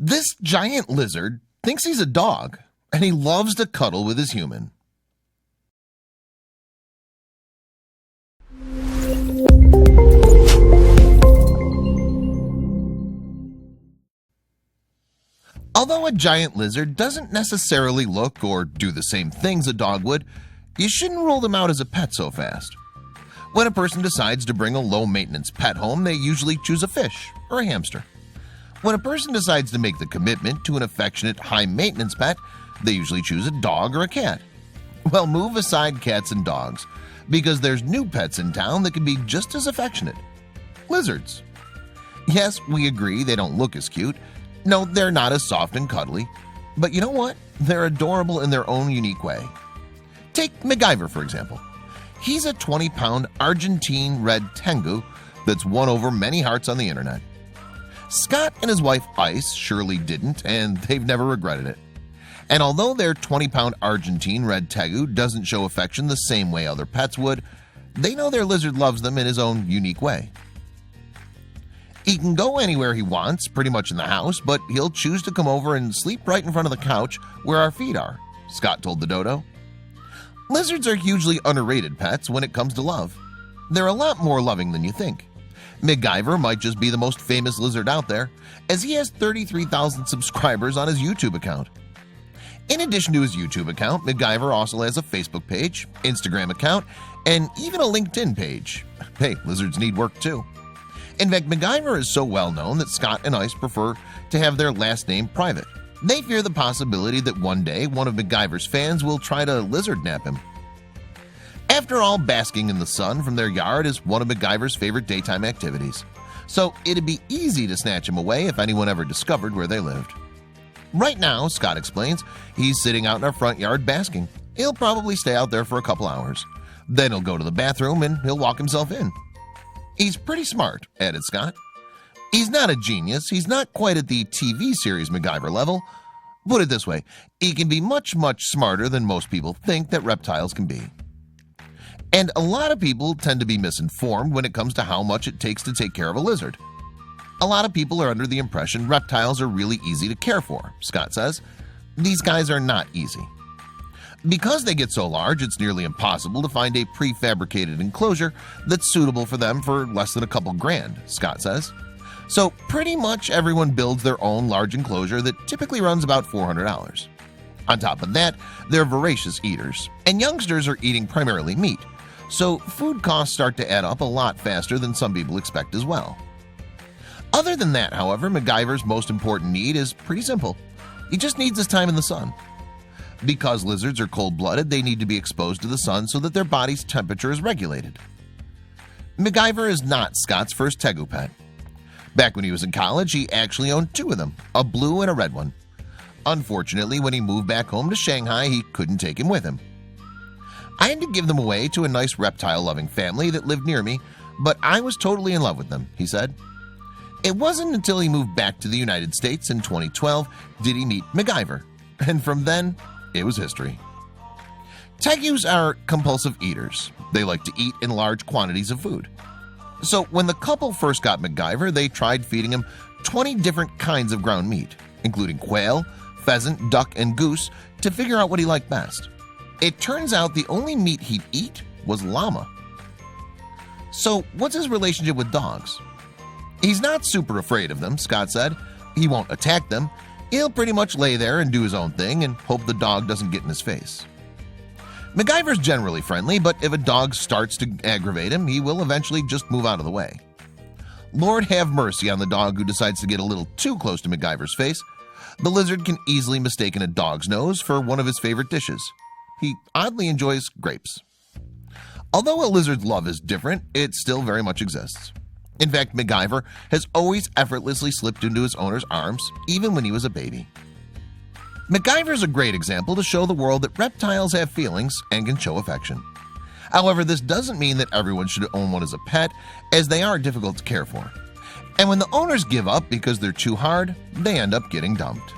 This giant lizard thinks he's a dog, and he loves to cuddle with his human. Although a giant lizard doesn't necessarily look or do the same things a dog would, you shouldn't rule them out as a pet so fast. When a person decides to bring a low-maintenance pet home, they usually choose a fish or a hamster. When a person decides to make the commitment to an affectionate, high-maintenance pet, they usually choose a dog or a cat. Well, move aside cats and dogs, because there's new pets in town that can be just as affectionate. Lizards. Yes, we agree they don't look as cute. No, they're not as soft and cuddly. But you know what? They're adorable in their own unique way. Take MacGyver, for example. He's a 20-pound Argentine red tengu that's won over many hearts on the internet. Scott and his wife Ice surely didn't, and they've never regretted it. And although their 20-pound Argentine red tegu doesn't show affection the same way other pets would, they know their lizard loves them in his own unique way. He can go anywhere he wants, pretty much in the house, but he'll choose to come over and sleep right in front of the couch where our feet are, Scott told the dodo. Lizards are hugely underrated pets when it comes to love. They're a lot more loving than you think. MacGyver might just be the most famous lizard out there, as he has 33,000 subscribers on his YouTube account. In addition to his YouTube account, MacGyver also has a Facebook page, Instagram account, and even a LinkedIn page. Hey, lizards need work too. In fact, MacGyver is so well known that Scott and Ice prefer to have their last name private. They fear the possibility that one day one of MacGyver's fans will try to lizard nap him. After all, basking in the sun from their yard is one of MacGyver's favorite daytime activities, so it'd be easy to snatch him away if anyone ever discovered where they lived. Right now, Scott explains, he's sitting out in our front yard basking. He'll probably stay out there for a couple hours. Then he'll go to the bathroom and he'll walk himself in. He's pretty smart, added Scott. He's not a genius. He's not quite at the TV series MacGyver level. Put it this way, he can be much, much smarter than most people think that reptiles can be. And a lot of people tend to be misinformed when it comes to how much it takes to take care of a lizard. A lot of people are under the impression reptiles are really easy to care for, Scott says. These guys are not easy. Because they get so large, it's nearly impossible to find a prefabricated enclosure that's suitable for them for less than a couple grand, Scott says. So pretty much everyone builds their own large enclosure that typically runs about $400. On top of that, they're voracious eaters, and youngsters are eating primarily meat, so food costs start to add up a lot faster than some people expect as well. Other than that, however, MacGyver's most important need is pretty simple. He just needs his time in the sun. Because lizards are cold-blooded, they need to be exposed to the sun so that their body's temperature is regulated. MacGyver is not Scott's first tegu pet. Back when he was in college, he actually owned two of them, a blue and a red one. Unfortunately, when he moved back home to Shanghai, he couldn't take him with him. I had to give them away to a nice reptile-loving family that lived near me, but I was totally in love with them, he said. It wasn't until he moved back to the United States in 2012 did he meet MacGyver, and from then, it was history. Tegus are compulsive eaters. They like to eat in large quantities of food. So when the couple first got MacGyver, they tried feeding him 20 different kinds of ground meat, including quail, pheasant, duck, and goose, to figure out what he liked best. It turns out the only meat he'd eat was llama. So what's his relationship with dogs? He's not super afraid of them, Scott said. He won't attack them. He'll pretty much lay there and do his own thing and hope the dog doesn't get in his face. MacGyver's generally friendly, but if a dog starts to aggravate him, he will eventually just move out of the way. Lord have mercy on the dog who decides to get a little too close to MacGyver's face. The lizard can easily mistake a dog's nose for one of his favorite dishes. He oddly enjoys grapes. Although a lizard's love is different, it still very much exists. In fact, MacGyver has always effortlessly slipped into his owner's arms, even when he was a baby. MacGyver is a great example to show the world that reptiles have feelings and can show affection. However, this doesn't mean that everyone should own one as a pet, as they are difficult to care for. And when the owners give up because they're too hard, they end up getting dumped.